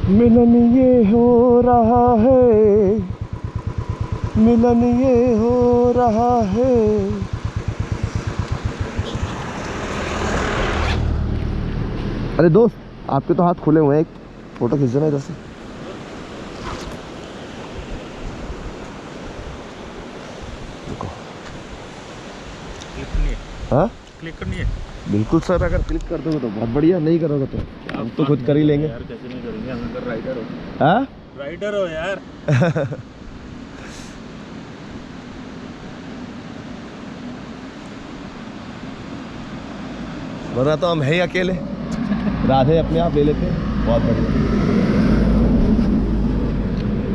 मिलन ये हो रहा है, मिलन ये हो रहा है। अरे दोस्त, आपके तो हाथ खुले हुए हैं, एक फोटो खींच देना इधर से। देखो क्लिक करनी है। हाँ क्लिक करनी है बिल्कुल सर, अगर क्लिक कर दोगे तो बहुत बढ़िया, नहीं करोगे तो हम तो खुद कर ही लेंगे यार। कैसे नहीं करेंगे, हम अगर राइडर हो। हाँ राइडर हो यार। वरना तो हम है ही अकेले, राधे अपने आप ले लेते हैं। बहुत बढ़िया,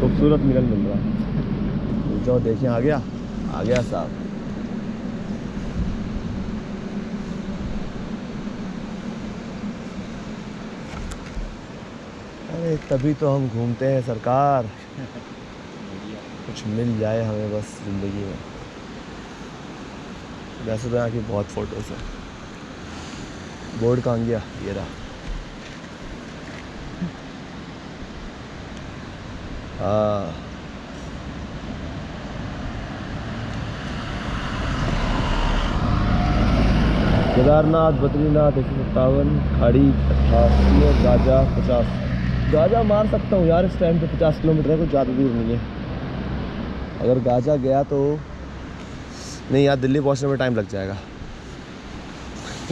खूबसूरत मिलन मिल रहा है। जो देखिए आ गया साहब। अरे तभी तो हम घूमते हैं सरकार, कुछ मिल जाए हमें बस जिंदगी में। वैसे तो यहाँ की बहुत फोटोज है। बोर्ड कहाँ गया, ये रहा। हाँ केदारनाथ, बद्रीनाथ 157, खाड़ी 88 और गाजा 50। गाजा मार सकता हूँ यार, इस टाइम पे 50 किलोमीटर है, कुछ ज़्यादा दूर नहीं है। अगर गाजा गया तो नहीं यार, दिल्ली पहुँचने में टाइम लग जाएगा।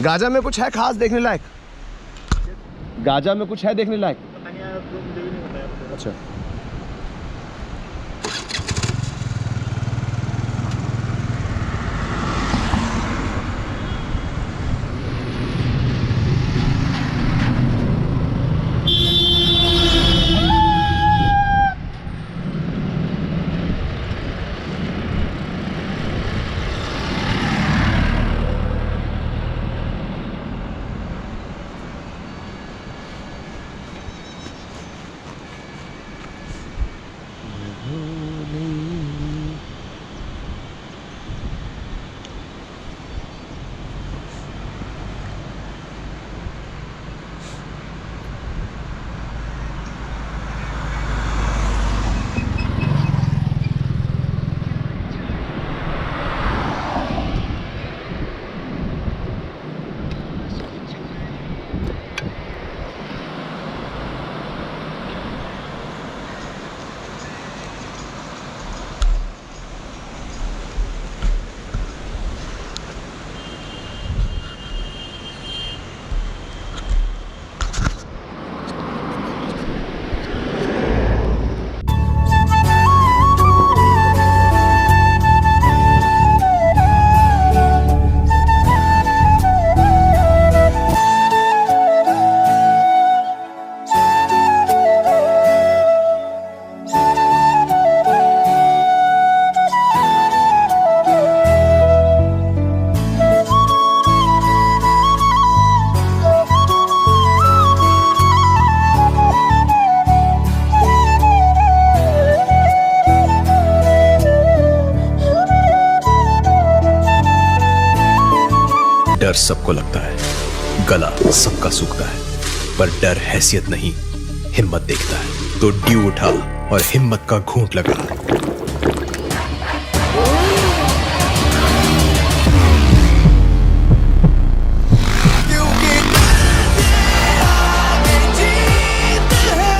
गाजा में कुछ है खास देखने लायक? गाजा में कुछ है देखने लायक? अच्छा डर सबको लगता है, गला सबका सूखता है, पर डर हैसियत नहीं हिम्मत देखता है। तो ड्यू उठा और हिम्मत का घूंट लगा।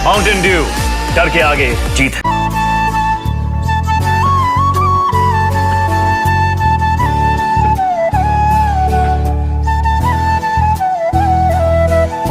माउंटेन ड्यू, डर के आगे जीत है।